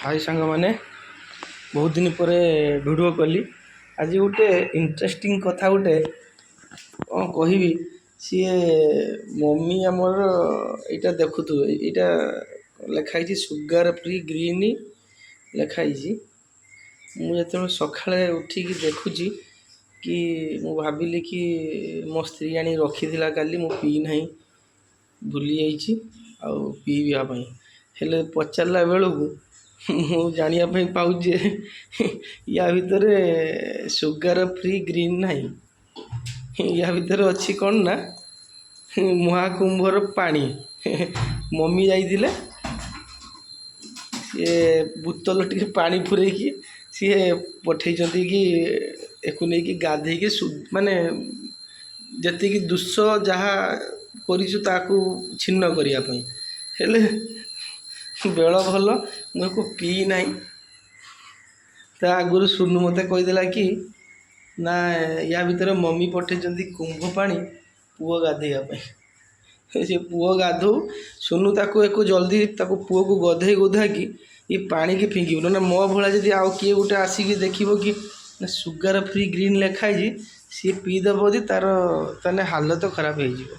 हाय सांग मैंने बहुत दिन पर भिडियो कली आज गोटे इंटरेस्टिंग कथा गोटे कौन कह सी मम्मी आमर यहाँ देखु यहाँ लिखाई सुगार फ्री ग्रीन लिखाई मुझे सका उठिकी देखुची कि मु भाविली कि मो स्त्री आनी रखी काली मु पी ना भूली जाइए आउ पीवाई हेले पचारा बेलू मु जानापी पाऊे या भितर सुगार फ्री ग्रीन ना या भितर अच्छी कौन ना महाकुंभर पानी मम्मी जाइए सी बोतल टी पानी पूरेकी सी पठे कि एकु नहीं गाधे माने जी दुष जहाँ करू छिन्न करने हेले बेल भल मुझे पी ना आगुरी सुनु मत कहीदेला कि ना या भितर मम्मी पठे कुंभ पानी पुओ गाधेवाई सी पुओ गाधो सुनु ताको एक जल्दी ताको पुओ को गधे गुधा कि ये पानी की फिंगी ना मो भाया जब आउ किए गोटे आसिक देख कि सुगार फ्री ग्रीन लिखाई सी पीदेव तार हालत खराब हो।